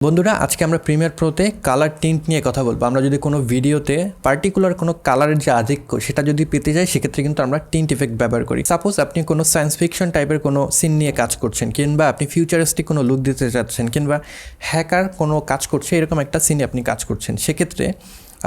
বন্ধুরা আজকে আমরা প্রিমিয়ার প্রোতে কালার টিন্ট নিয়ে কথা বলবো। আমরা যদি কোনো ভিডিওতে পার্টিকুলার কোনো কালারের যে আধিক্য সেটা যদি পেতে যাই সেক্ষেত্রে কিন্তু আমরা টিন্ট ইফেক্ট ব্যবহার করি। সাপোজ আপনি কোনো সায়েন্স ফিকশন টাইপের কোনো সিন নিয়ে কাজ করছেন, কিংবা আপনি ফিউচারিস্টিক কোনো লুক দিতে চাচ্ছেন, কিংবা হ্যাকার কোনো কাজ করছে, এরকম একটা সিনে আপনি কাজ করছেন, সেক্ষেত্রে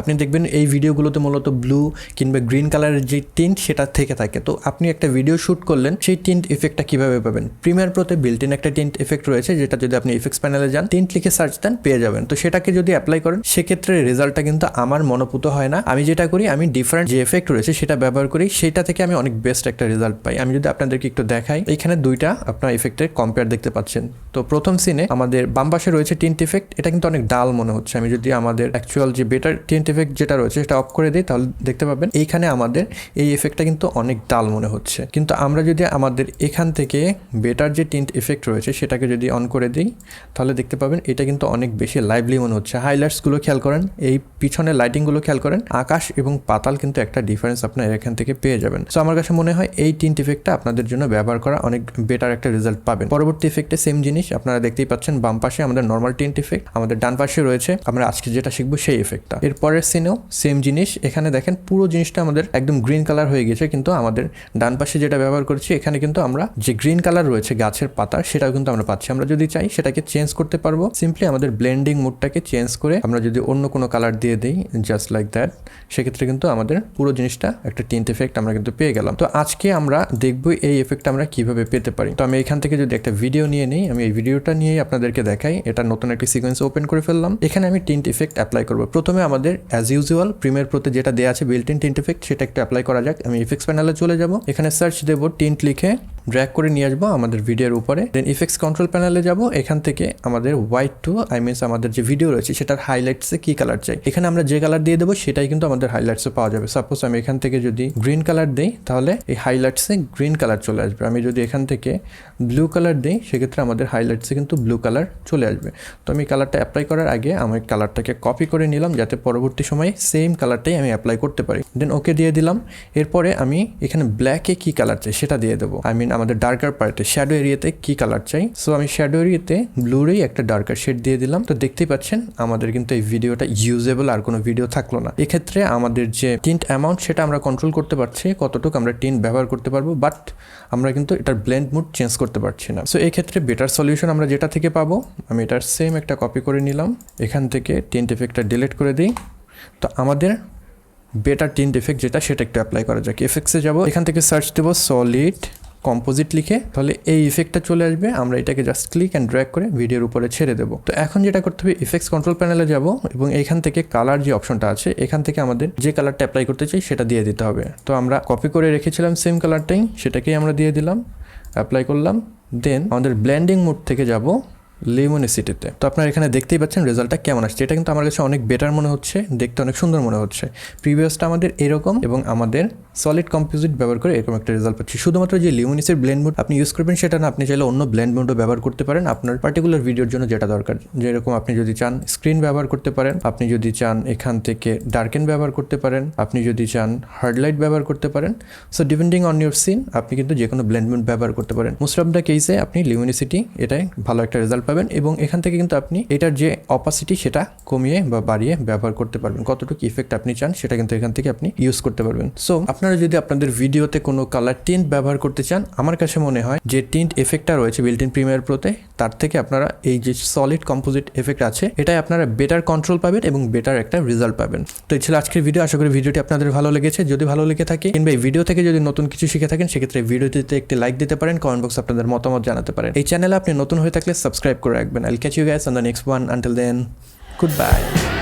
আপনি দেখবেন এই ভিডিওগুলোতে মূলত ব্লু কিংবা গ্রিন কালারের যে টিন্ট সেটা থেকে থাকে। তো আপনি একটা ভিডিও শ্যুট করলেন, সেই টিন্ট ইফেক্টটা কীভাবে পাবেন? প্রিমিয়ার প্রোতে বিল্ট ইন একটা টিন্ট ইফেক্ট রয়েছে, যেটা যদি আপনি ইফেক্টস প্যানেলে যান, টিন্ট লিখে সার্চ দেন, পেয়ে যাবেন। তো সেটাকে যদি অ্যাপ্লাই করেন সেক্ষেত্রে রেজাল্টটা কিন্তু আমার মনোপুত হয় না। আমি যেটা করি, আমি ডিফারেন্ট যে এফেক্ট রয়েছে সেটা ব্যবহার করি, সেটা থেকে আমি অনেক বেস্ট একটা রেজাল্ট পাই। আমি যদি আপনাদেরকে একটু দেখাই, এখানে দুইটা আপনার ইফেক্টের কম্পেয়ার দেখতে পাচ্ছেন। তো প্রথম সিনে আমাদের বাম পাশে রয়েছে টিন্ট ইফেক্ট, এটা কিন্তু অনেক ডাল মনে হচ্ছে। আমি যদি আমাদের অ্যাকচুয়াল যে বেটার টিন্ট ইফেক্ট যেটা রয়েছে সেটা অফ করে দিই, তাহলে দেখতে পাবেন এইখানে আমাদের এই এফেক্টটা কিন্তু অনেক ডাল মনে হচ্ছে। কিন্তু আমরা যদি আমাদের এখান থেকে বেটার যে টিন্ট ইফেক্ট রয়েছে সেটাকে যদি অন করে দিই, তাহলে দেখতে পাবেন এটা কিন্তু অনেক বেশি লাইভলি মনে হচ্ছে। হাইলাইটসগুলো খেয়াল করেন, এই পিছনের লাইটিংগুলো খেয়াল করেন, আকাশ এবং পাতাল কিন্তু একটা ডিফারেন্স আপনার এখান থেকে পেয়ে যাবেন। সো আমার কাছে মনে হয় এই টিন্ট ইফেক্টটা আপনাদের জন্য ব্যবহার করা অনেক বেটার একটা রেজাল্ট পাবেন। পরবর্তী ইফেক্টে সেম জিনিস আপনারা দেখতেই পাচ্ছেন, বাম পাশে আমাদের নর্মাল টিন্ট ইফেক্ট, আমাদের ডান পাশে রয়েছে আমরা আজকে যেটা শিখবো সেই ইফেক্টটা। এর পরের সিনেও সেম জিনিস, এখানে দেখেন পুরো জিনিসটা আমাদের একদম গ্রিন কালার হয়ে গেছে, কিন্তু আমাদের ডান পাশে যেটা ব্যবহার করছি এখানে কিন্তু আমরা যে গ্রিন কালার রয়েছে গাছের পাতার, সেটাও কিন্তু আমরা পাচ্ছি। আমরা যদি চাই সেটাকে চেঞ্জ করতে পারবো, সিম্পলি আমাদের ব্লেন্ডিং মুডটাকে চেঞ্জ করে আমরা যদি অন্য কোনো কালার দিয়ে দিই, জাস্ট লাইক দ্যাট, সেক্ষেত্রে কিন্তু আমাদের পুরো জিনিসটা একটা টিন্ট এফেক্ট আমরা কিন্তু পেয়ে গেলাম। তো আজকে আমরা দেখবো এই এফেক্টটা আমরা কিভাবে পেতে পারি। তো আমি এখান থেকে যদি একটা ভিডিও নিয়ে নিই, আমি এই ভিডিওটা নিয়ে আপনাদেরকে দেখাই। এটা নতুন একটি সিকোয়েন্স ওপেন করে ফেললাম, এখানে আমি টিন্ট ইফেক্ট অ্যাপ্লাই করবো। প্রথমে আমাদের অ্যাজ ইউজুয়াল প্রিমিয়ার প্রোতে যেটা দেওয়া আছে বিল্ট ইন টিন্ট ইফেক্ট, সেটা একটু অ্যাপ্লাই করা যাক। আমি ইফেক্টস প্যানেলে চলে যাব, এখানে সার্চ দেবো, টিন্ট লিখে ড্র্যাগ করে নিয়ে আসবো আমাদের ভিডিওর উপরে। দেন ইফেক্টস কন্ট্রোল প্যানেলে যাব, এখান থেকে আমাদের হোয়াইট টু আমাদের যে ভিডিও রয়েছে সেটার হাইলাইটসে কি কালার চাই, এখানে আমরা যে কালার দিয়ে দেবো সেটাই কিন্তু আমাদের হাইলাইটসে পাওয়া যাবে। সাপোজ আমি এখান থেকে যদি গ্রিন কালার দিই, তাহলে এই হাইলাইটসে গ্রিন কালার চলে আসবে। আমি যদি এখান থেকে ব্লু কালার দিই, সেক্ষেত্রে আমাদের হাইলাইটসে কিন্তু ব্লু কালার চলে আসবে। তো আমি কালারটা অ্যাপ্লাই করার আগে আমি কালারটাকে কপি করে নিলাম, যাতে পরবর্তী সময়ে সেম কালারটাই আমি অ্যাপ্লাই করতে পারি। দেন ওকে দিয়ে দিলাম। এরপরে আমি এখানে ব্ল্যাকে কি কালার চাই সেটা দিয়ে দেবো। আমাদের ডার্কার পার্টে শ্যাডো এরিয়াতে কি কালার চাই, সো আমি শ্যাডো এরিয়াতে ব্লুরেই একটা ডার্কার শেড দিয়ে দিলাম। তো দেখতেই পাচ্ছেন আমাদের কিন্তু এই ভিডিওটা ইউজেবল আর কোনো ভিডিও থাকলো না। এক্ষেত্রে আমাদের যে টিন্ট অ্যামাউন্ট সেটা আমরা কন্ট্রোল করতে পারছি, কতটুকু আমরা টিন্ট ব্যবহার করতে পারবো, বাট আমরা কিন্তু এটার ব্লেন্ড মুড চেঞ্জ করতে পারছি না। সো এই ক্ষেত্রে বেটার সলিউশন আমরা যেটা থেকে পাবো, আমি এটার সেম একটা কপি করে নিলাম, এখান থেকে টিন্ট এফেক্টটা ডিলিট করে দিই। তো আমাদের বেটার টিন্ট এফেক্ট যেটা, সেটা একটু অ্যাপ্লাই করা যাক। এফেক্টসে যাব, এখান থেকে সার্চ দেবো সলিড কম্পোজিট লিখে, তাহলে এই ইফেক্টটা চলে আসবে। আমরা এটাকে জাস্ট ক্লিক অ্যান্ড ড্র্যাগ করে ভিডিওর উপরে ছেড়ে দেবো। তো এখন যেটা করতে হবে, ইফেক্টস কন্ট্রোল প্যানেলে যাব এবং এখান থেকে কালার যে অপশনটা আছে, এখান থেকে আমাদের যে কালারটা অ্যাপ্লাই করতে চাই সেটা দিয়ে দিতে হবে। তো আমরা কপি করে রেখেছিলাম সেম কালারটাই, সেটাকেই আমরা দিয়ে দিলাম, অ্যাপ্লাই করলাম। দেন আমাদের ব্লেন্ডিং মোড থেকে যাব লিউমিনিসিটিতে। তো আপনারা এখানে দেখতেই পাচ্ছেন রেজাল্টটা কেমন আসছে। এটা কিন্তু আমার কাছে অনেক বেটার মনে হচ্ছে, দেখতে অনেক সুন্দর মনে হচ্ছে। প্রিভিয়াসটা আমাদের এরকম এবং আমাদের সলিড কম্পোজিট ব্যবহার করে এরকম একটা রেজাল্ট পাচ্ছি। শুধুমাত্র যে লিউমিনিসের ব্লেন্ড মোড আপনি ইউজ করবেন সেটা না, আপনি চাইলে অন্য ব্লেন্ড মোডও ব্যবহার করতে পারেন আপনার পার্টিকুলার ভিডিওর জন্য যেটা দরকার। যেরকম আপনি যদি চান স্ক্রিন ব্যবহার করতে পারেন, আপনি যদি চান এখান থেকে ডার্কেন ব্যবহার করতে পারেন, আপনি যদি চান হার্ডলাইট ব্যবহার করতে পারেন। So depending on your scene আপনি কিন্তু যে কোনো ব্লেন্ড মোড ব্যবহার করতে পারেন। মোস্ট অফ দ্য কেসে আপনি লিউমিনিসিটি এটাই ভালো একটা রেজাল্ট পাবেন, এবং এখান থেকে কিন্তু আপনি এটার যে অপাসিটি সেটা কমিয়ে বা বাড়িয়ে ব্যবহার করতে পারবেন। কতটুকু ইফেক্ট আপনি চান সেটা কিন্তু এখান থেকে আপনি ইউজ করতে পারবেন। সো আপনারা যদি আপনাদের ভিডিওতে কোনো কালার টিন্ট ব্যবহার করতে চান, আমার কাছে মনে হয় যে টিন্ট এফেক্টটা রয়েছে বিল্ট ইন প্রিমিয়ার প্রোতে, তার থেকে আপনারা এই যে সলিড কম্পোজিট এফেক্ট আছে, এটাই আপনারা বেটার কন্ট্রোল পাবেন এবং বেটার একটা রেজাল্ট পাবেন। তো এই ছিল আজকের ভিডিও। আশা করি ভিডিওটি আপনাদের ভালো লেগেছে। যদি ভালো লেগে থাকে কিংবা এই ভিডিও থেকে যদি নতুন কিছু শিখে থাকেন, সেক্ষেত্রে ভিডিওটিতে একটি লাইক দিতে পারেন, কমেন্ট বক্সে আপনাদের মতামত জানাতে পারেন। এই চ্যানেলে আপনি নতুন হয়ে থাকলে সাবস্ক্রাইব করে রাখবেন। I'll catch you guys on the next one. Until then, goodbye.